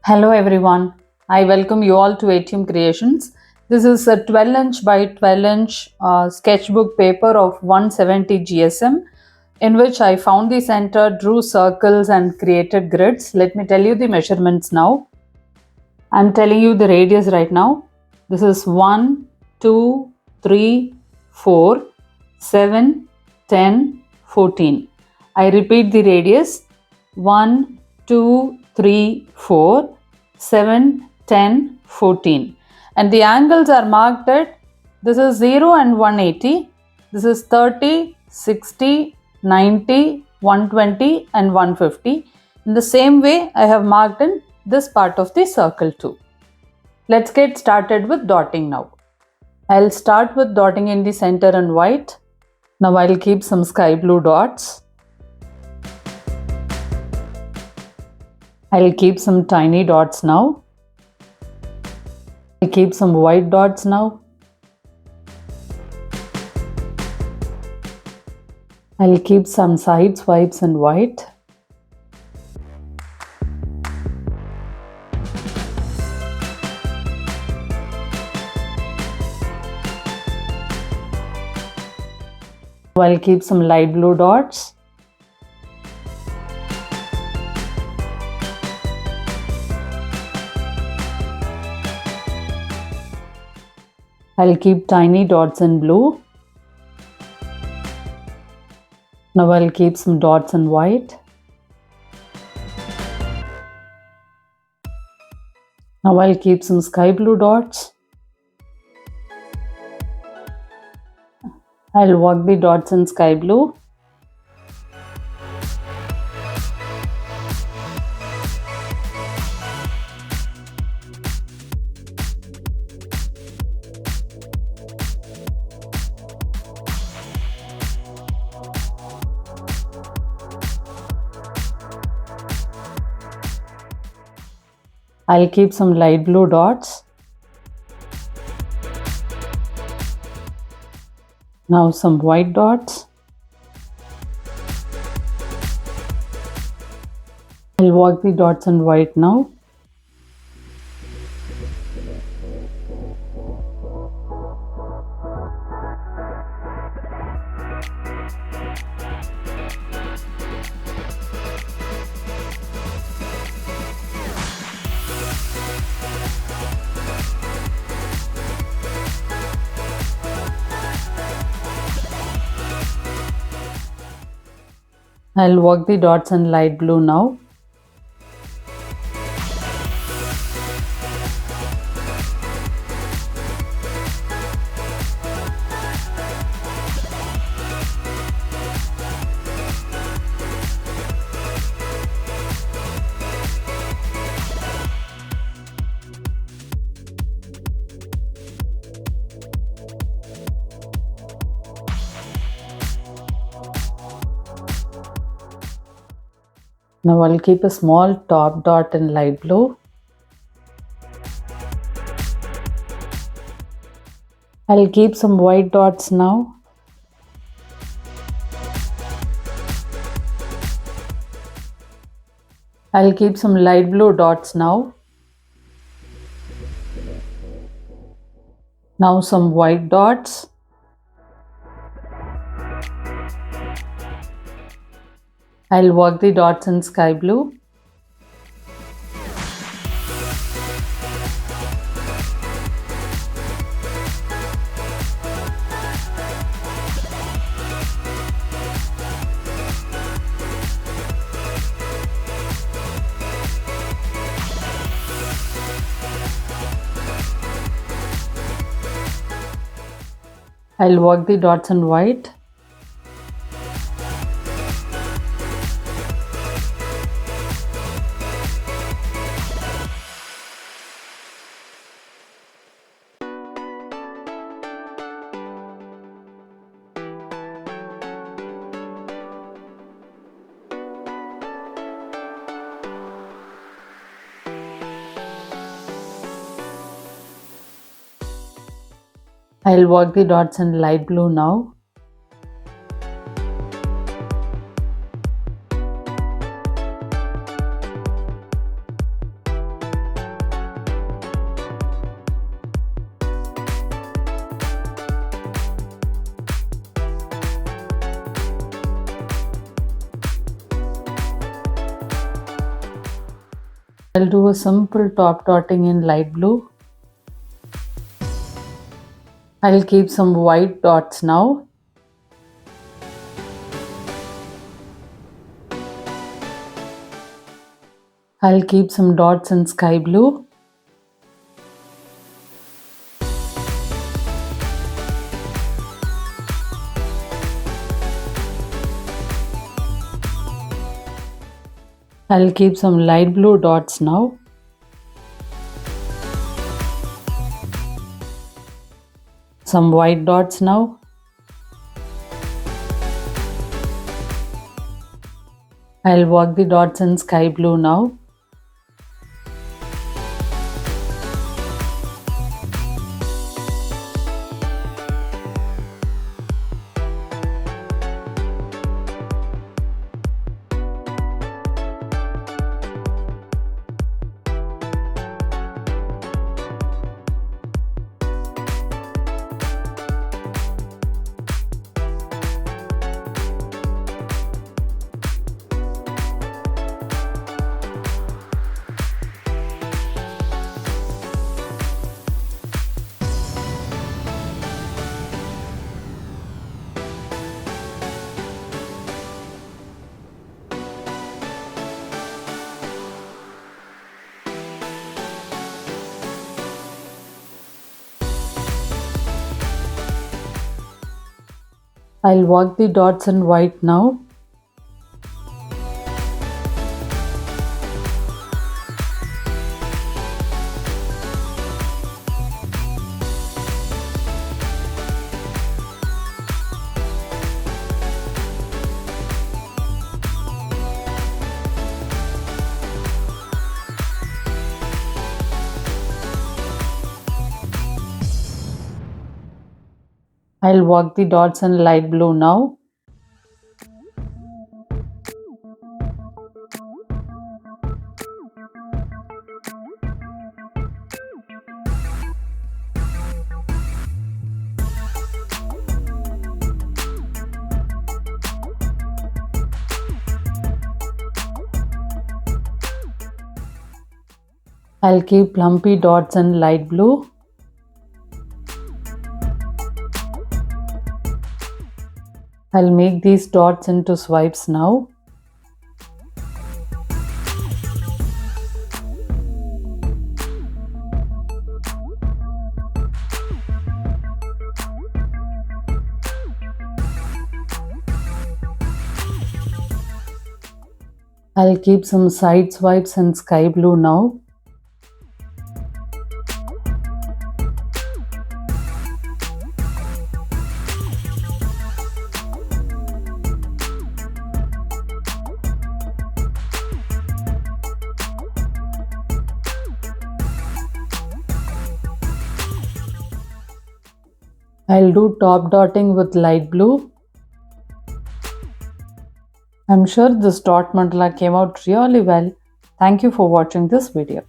Hello everyone, I welcome you all to ATM Creations. This is a 12-inch by 12-inch sketchbook paper of 170 GSM in which I found the center, drew circles and created grids. Let me tell you the measurements now. I'm telling you the radius right now. This is 1, 2, 3, 4, 7, 10, 14. I repeat the radius 1, 2, 3, 4, 7, 10, 14. And the angles are marked at this is 0 and 180. This is 30, 60, 90, 120 and 150. In the same way, I have marked in this part of the circle too. Let's get started with dotting now. I'll start with dotting in the center in white. Now I'll keep some sky blue dots. I'll keep some tiny dots now. I'll keep some white dots now. I'll keep some side swipes in white. I'll keep some light blue dots. I'll keep tiny dots in blue. Now I'll keep some dots in white. Now I'll keep some sky blue dots. I'll work the dots in sky blue. I'll keep some light blue dots. Now some white dots. I'll work the dots in white now. I'll work the dots in light blue now. Now I'll keep a small top dot in light blue. I'll keep some white dots now. I'll keep some light blue dots now. Now some white dots. I'll work the dots in sky blue. I'll work the dots in white. I'll work the dots in light blue now. I'll do a simple top dotting in light blue. I'll keep some white dots now. I'll keep some dots in sky blue. I'll keep some light blue dots now. Some white dots now. I'll work the dots in sky blue now. I'll work the dots in white now. I'll work the dots in light blue now. I'll keep lumpy dots in light blue. I'll make these dots into swipes now. I'll keep some side swipes in sky blue now. I'll do top dotting with light blue. I'm sure this dot mandala came out really well. Thank you for watching this video.